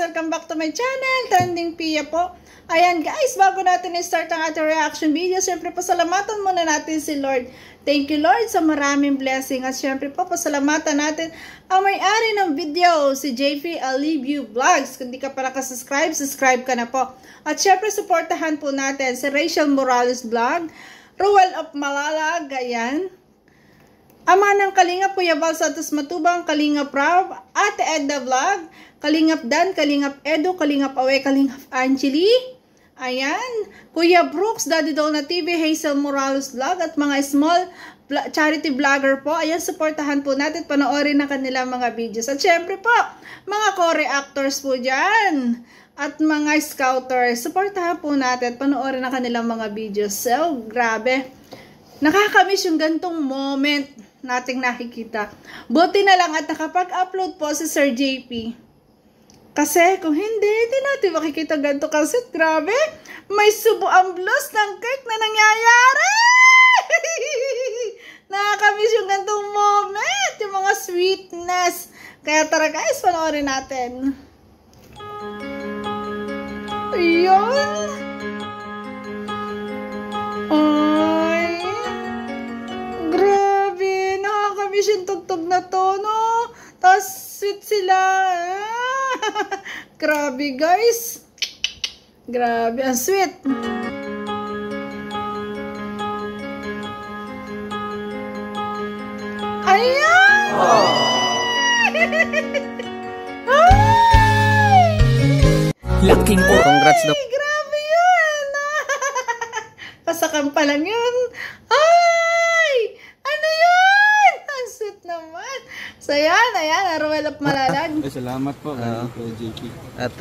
Welcome back to my channel, Trending Pia po. Ayan guys, bago natin i-start ang ating reaction video, syempre pasalamatan muna natin si Lord. Thank you Lord sa maraming blessing. At syempre po, pasalamatan natin ang may-ari ng video, si JP Alibio Vlogs. Kung di ka pa nakasubscribe, subscribe ka na po. At syempre, supportahan po natin si Rachel Morales Vlog, Ruel of Malalag, ayan. Ama ng Kalingap, Kuya Val Santos Matubang, Kalingap Rob, Ate Edna Vlog, Kalingap Dan, Kalingap Edo, Kalingap Awe, Kalingap Angeli, ayan, Kuya Brooks, Daddy Donna TV, Hazel Morales Vlog, at mga small charity vlogger po. Ayan, supportahan po natin, panoorin na kanilang mga videos. At syempre po, mga co-reactors po dyan, at mga scouters, supportahan po natin, panoorin na kanilang mga videos. So, grabe, nakakamiss yung gantong moment nating nakikita. Buti na lang at nakapag-upload po si Sir JP. Kasi kung hindi natin makikita ganito kasi grabe, may subo ang blues ng cake na nangyayari. Nakakamiss yung gantong moment, yung mga sweetness. Kaya tara guys, panoorin natin. Ayun. Ay. Grabe, nakakamiss yung tugtog na to, no? Tapos sweet sila. Grabe guys. Grabe, ang sweet. Ayan! Laking po. Congrats daw. Grabe yun. Pasakan pa lang yun. Ay! Ano yun? Ang sweet naman. So yan, ayan, Ruel of Malalag. Ay, salamat po kay JP. At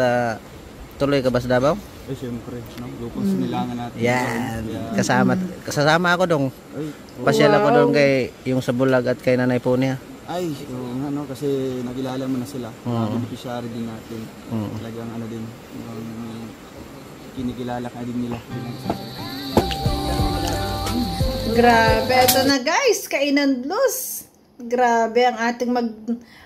tuloy ka ba sa Davao? Ay, syempre, no? Lupang sinilangan natin. Yan. Kasama ako dong. Pasyal ako dong kay yung sa Bulag at kay Nanay po niya. Ay, ano, kasi nakilala mo na sila. Beneficiary din natin. Talagang ano din, kinikilala ka din nila. Grabe, ito na guys, Kainan Blues. Grabe ang ating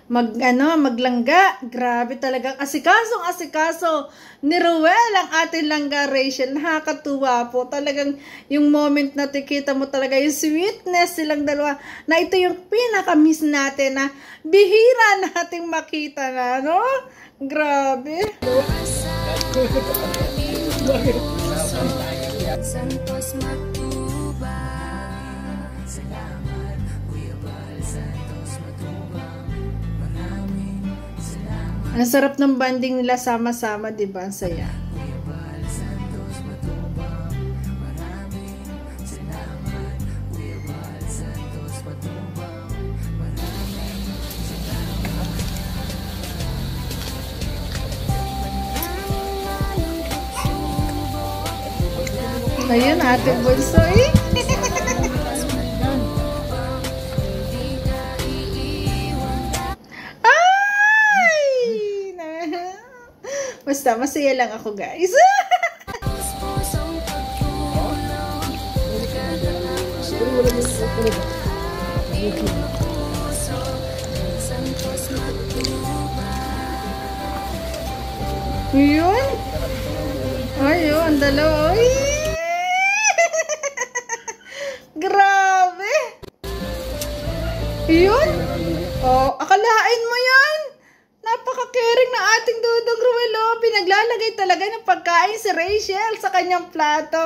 maglangga. Grabe talagang asikaso ni Ruel ang ating langga Rachel. Nakakatuwa po. Talagang yung moment na tikita mo talaga yung sweetness silang dalawa. Na ito yung pinaka-miss natin na bihira nating makita na, no? Grabe. Santos Matubang. Salamat, Kuya Val Santos Matubang. Maraming salamat. Ang sarap ng banding nila sama-sama, di ba? Ang saya. Kuya Val Santos Matubang. Maraming salamat, Kuya Val Santos Matubang. Maraming salamat. Ayun, Ate Bunsoy. Basta, masaya lang ako, guys. Yun. Ayun, ang dalawa. Ay. Grabe. Yun. Oh, akalain mo yan. Napaka-caring na ating Dudong Ruel. Pinaglalagay talaga ng pagkain si Rachel sa kanyang plato.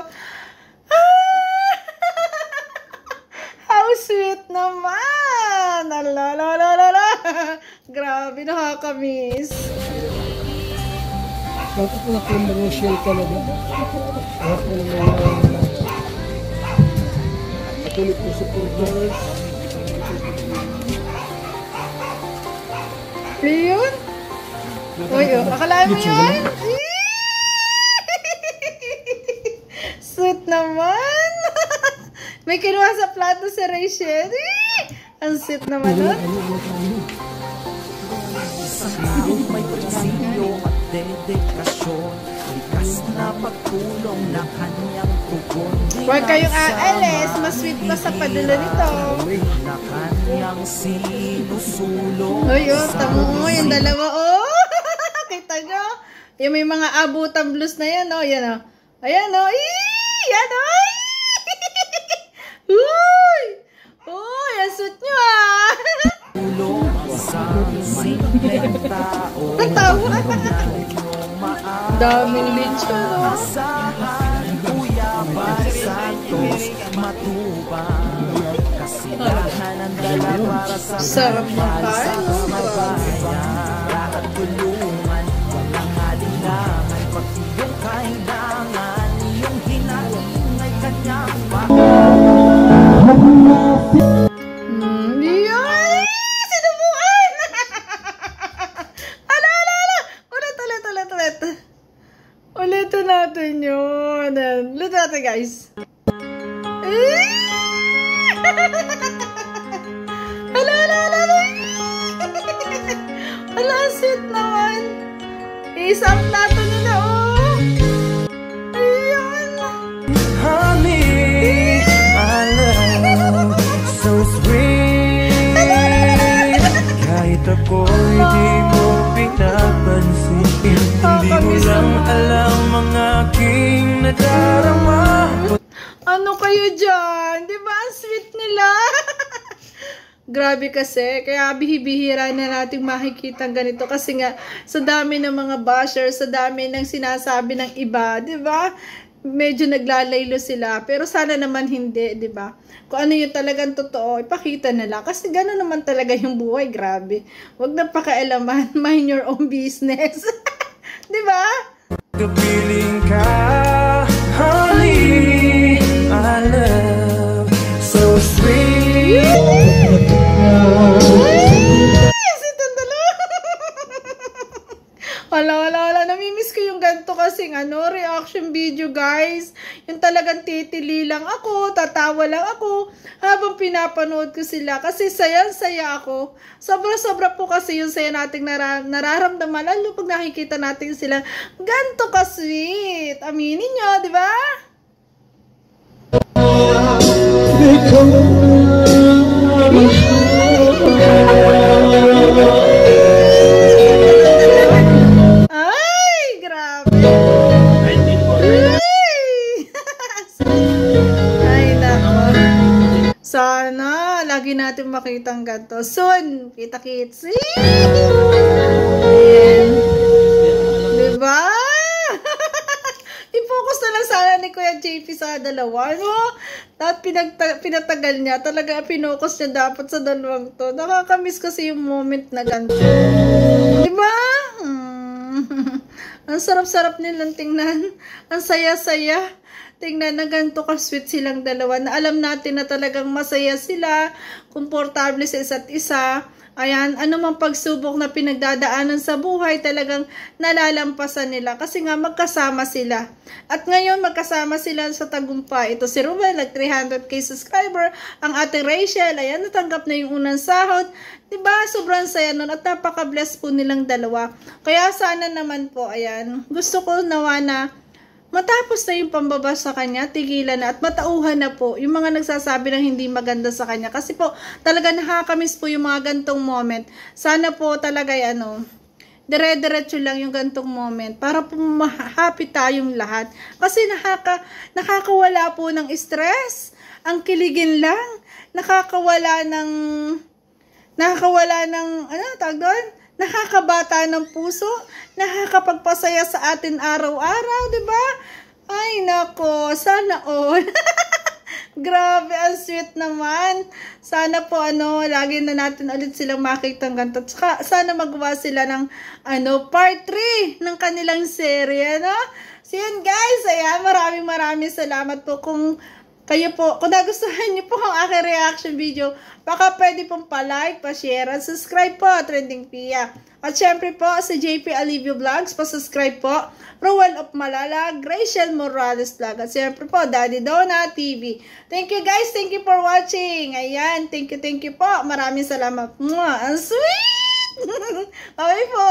Ah! How sweet naman! Alalalala. Grabe, nakakamiss. Bakit po na kung Rachel talaga? Bakit po na patuloy po supporters. Yun? Uy, akalaan mo yun? Sweet naman. May kinuha sa plato si Rachel. Ang sweet naman nun. dedikasyon, likas na pagtulong ng kanyang tugon. Huwag kayong aalis, mas sweet pa sa padula nito. Na kanyang sinusulong. Uy, oh, tamo mo yung dalawa, oh. Kita nyo? Yung may mga abutan blues na yan, oh. Yan, oh. Ayan, oh. Yan, oh. Uy! Uy, ang sweet nyo, ah. Tulong sa simpleng tao. Natawa. Daming lechon, oh. Asahan, Kuya Bal Santos, matubang. Kasilahan ang dala para sa Sarap ng kain, no? at tulungan. Walang alinlangan, pag iyong kailangan, iyong hinaling ay kanyang Yan! Sinubukan! Ala! Ulit. Ulitin natin yun. Ulitin natin, guys. Ala! Ala, sweet naman. Isang plato nila, oh. Ayan. honey, my love, so sweet. Kahit ako'y di mo pinapansin, hindi mo lang alam ang aking nadarama. Ano kayo dyan? Di ba ang sweet nila? Grabe kasi, kaya bihira na nating makikita ganito kasi nga sa dami ng mga bashers, sa dami ng sinasabi ng iba, 'di ba? Medyo naglalaylo sila, pero sana naman hindi, 'di ba? Kung ano yung talagang totoo, ipakita nila kasi gano'n naman talaga yung buhay, grabe. Huwag na pakialaman, mind your own business. 'Di ba? Kapiling ka, honey, my love, so sweet. Wala. Namimiss ko yung ganito kasing reaction video, guys. Yung talagang titili lang ako, tatawa lang ako habang pinapanood ko sila. Kasi saya ako. Sobra po kasi yung saya nating nararamdaman. Lalo pag nakikita natin sila, ganito ka-sweet. Aminin nyo, di ba? Ay, grabe. Ay, nako. Sana lagi natin makita ang ganito. Soon, kita-kits. Diba? I-focus na lang sana ni Kuya JP sa dalawa, no? At pinatagal niya. Talaga pinocus niya dapat sa dalawang to. Nakakamiss kasi yung moment na ganito. Diba? Ang sarap-sarap nilang tingnan. Ang saya-saya. Tingnan na ganito ka-sweet silang dalawa. Na alam natin na talagang masaya sila. Komportable sa isa't isa. Ayan, anumang pagsubok na pinagdadaanan sa buhay, talagang nalalampasan nila. Kasi nga, magkasama sila. At ngayon, magkasama sila sa tagumpay. Ito si Ruben, nag 300k subscriber. Ang ating Rachel, ayan, natanggap na yung unang sahod. Diba? Sobrang saya nun. At napaka-bless po nilang dalawa. Kaya sana naman po, ayan, gusto ko nawa na matapos na yung pambaba sa kanya, tigilan na at matauhan na po yung mga nagsasabi ng hindi maganda sa kanya. Kasi po, talaga nakakamiss po yung mga gantong moment. Sana po talaga dire-diretso lang yung gantong moment para po happy tayong lahat. Kasi nakakawala po ng stress. Ang kiligin lang. Nakakawala ng, tawag doon? Nakakabata ng puso, nakakapagpasaya sa atin araw-araw, di ba? Ay, nako, sana all. Grabe, ang sweet naman. Sana po, lagi na natin ulit silang makita ng ganito. Tsaka, sana magawa sila ng, part 3 ng kanilang serye, no? So, yun, guys. Ayan, maraming salamat po kung nagustuhan niyo po ang aking reaction video, baka pwede pong pa-like, pa-share, at subscribe po, Trending Pia. At syempre po, si JP Alivio Vlogs, pa-subscribe po, Rowan of Malalag, Rachel Morales Vlog, at syempre po, Daddy Donna TV. Thank you guys, thank you for watching. Ayan, thank you po, maraming salamat. Ang sweet! Bye po!